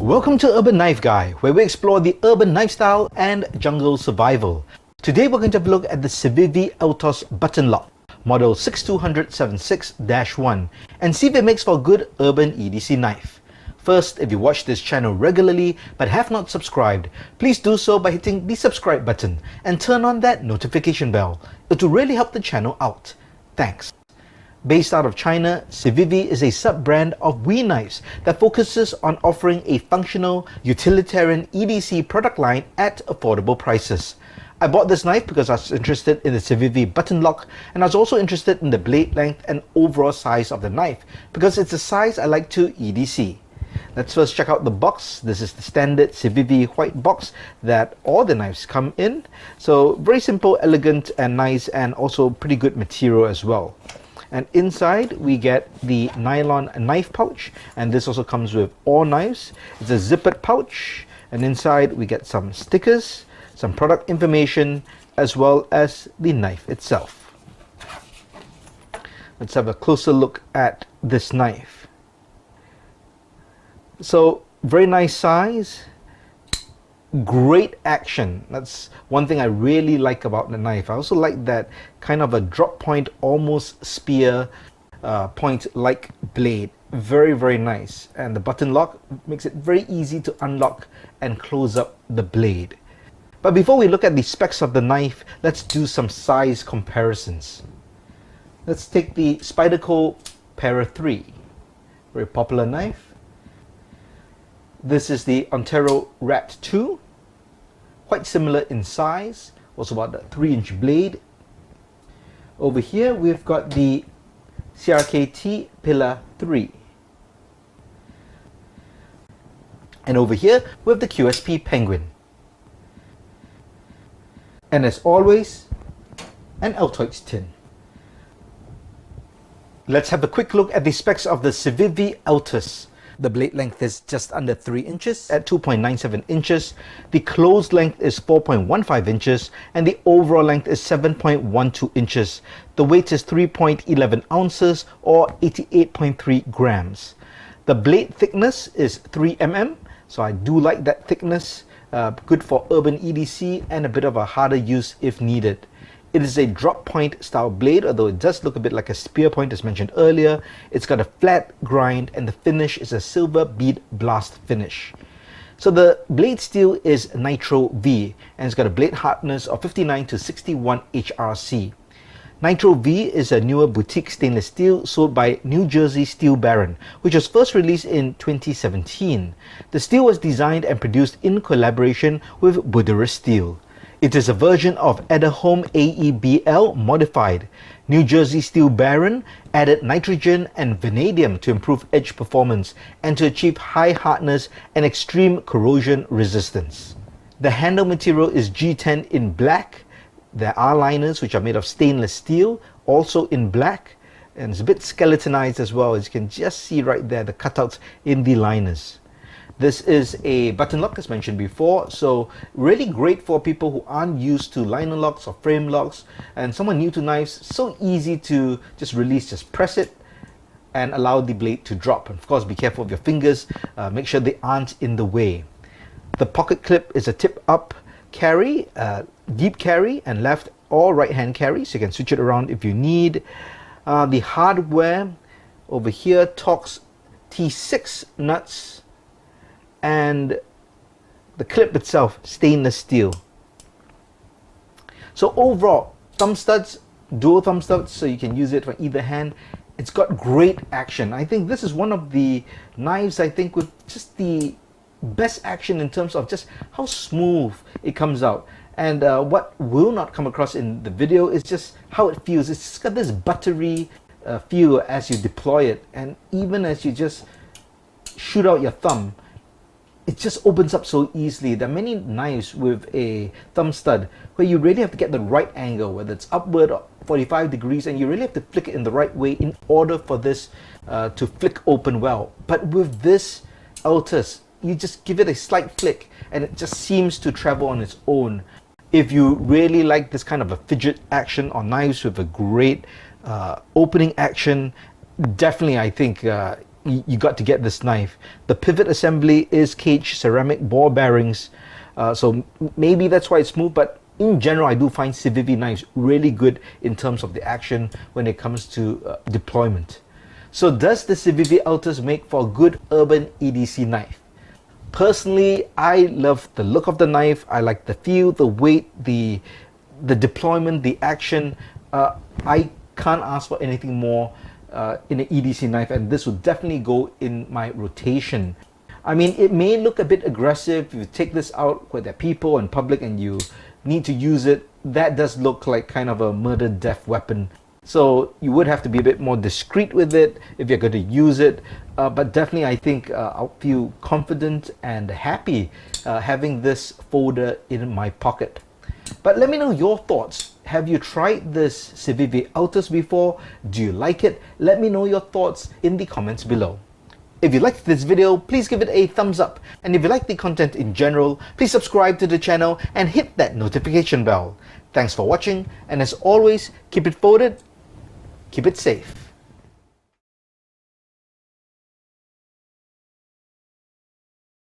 Welcome to Urban Knife Guy, where we explore the urban knife style and jungle survival. Today we're going to have a look at the Civivi Altus button lock, model 62076-1, and see if it makes for a good urban EDC knife. First, if you watch this channel regularly but have not subscribed, please do so by hitting the subscribe button and turn on that notification bell. It will really help the channel out. Thanks. Based out of China, Civivi is a sub-brand of WE knives that focuses on offering a functional, utilitarian EDC product line at affordable prices. I bought this knife because I was interested in the Civivi button lock, and I was also interested in the blade length and overall size of the knife because it's a size I like to EDC. Let's first check out the box. This is the standard Civivi white box that all the knives come in. So very simple, elegant and nice, and also pretty good material as well. And inside we get the nylon knife pouch, and this also comes with all knives. It's a zippered pouch, and inside we get some stickers, some product information, as well as the knife itself. Let's have a closer look at this knife. So very nice size, great action. That's one thing I really like about the knife. I also like that kind of a drop point, almost spear point like blade. Very nice. And the button lock makes it very easy to unlock and close up the blade. But before we look at the specs of the knife, let's do some size comparisons. Let's take the Spyderco Para 3, very popular knife. This is the Ontario Rat 2, quite similar in size, also about a 3-inch blade. Over here we've got the CRKT Pillar 3. And over here we have the QSP Penguin. And as always, an Altoids tin. Let's have a quick look at the specs of the Civivi Altus. The blade length is just under 3 inches at 2.97 inches. The closed length is 4.15 inches, and the overall length is 7.12 inches. The weight is 3.11 ounces or 88.3 grams. The blade thickness is 3 mm, so I do like that thickness. Good for urban EDC and a bit of a harder use if needed. It is a drop point style blade, although it does look a bit like a spear point as mentioned earlier. It's got a flat grind and the finish is a silver bead blast finish. So the blade steel is Nitro-V, and it's got a blade hardness of 59 to 61 HRC. Nitro-V is a newer boutique stainless steel sold by New Jersey Steel Baron, which was first released in 2017. The steel was designed and produced in collaboration with Buderus Steel. It is a version of Uddeholm AEB-L modified. New Jersey Steel Baron added nitrogen and vanadium to improve edge performance and to achieve high hardness and extreme corrosion resistance. The handle material is G10 in black. There are liners which are made of stainless steel, also in black, and it's a bit skeletonized as well, as you can just see right there, the cutouts in the liners. This is a button lock as mentioned before, so really great for people who aren't used to liner locks or frame locks, and someone new to knives. So easy to just release, just press it and allow the blade to drop. And of course be careful of your fingers, make sure they aren't in the way. The pocket clip is a tip up carry, deep carry and left or right hand carry, so you can switch it around if you need. The hardware over here, Torx T6 nuts, and the clip itself stainless steel. So overall, thumb studs, dual thumb studs, so you can use it for either hand. It's got great action. I think this is one of the knives I think with just the best action in terms of just how smooth it comes out. And what will not come across in the video is just how it feels. It's just got this buttery feel as you deploy it, and even as you just shoot out your thumb, it just opens up so easily. There are many knives with a thumb stud where you really have to get the right angle, whether it's upward or 45 degrees, and you really have to flick it in the right way in order for this to flick open well. But with this Altus, you just give it a slight flick and it just seems to travel on its own. If you really like this kind of a fidget action on knives with a great opening action, definitely I think you got to get this knife. The pivot assembly is cage ceramic ball bearings, so maybe that's why it's smooth, but in general I do find Civivi knives really good in terms of the action when it comes to deployment. So does the Civivi Altus make for a good urban EDC knife? Personally, I love the look of the knife. I like the feel, the weight, the deployment, the action. I can't ask for anything more in an EDC knife, and this would definitely go in my rotation. I mean, it may look a bit aggressive if you take this out where there are people in public and you need to use it. That does look like kind of a murder death weapon. So you would have to be a bit more discreet with it if you're going to use it. But definitely I think I'll feel confident and happy having this folder in my pocket. But let me know your thoughts. Have you tried this Civivi Altus before? Do you like it? Let me know your thoughts in the comments below. If you liked this video, please give it a thumbs up. And if you like the content in general, please subscribe to the channel and hit that notification bell. Thanks for watching, and as always, keep it folded, keep it safe.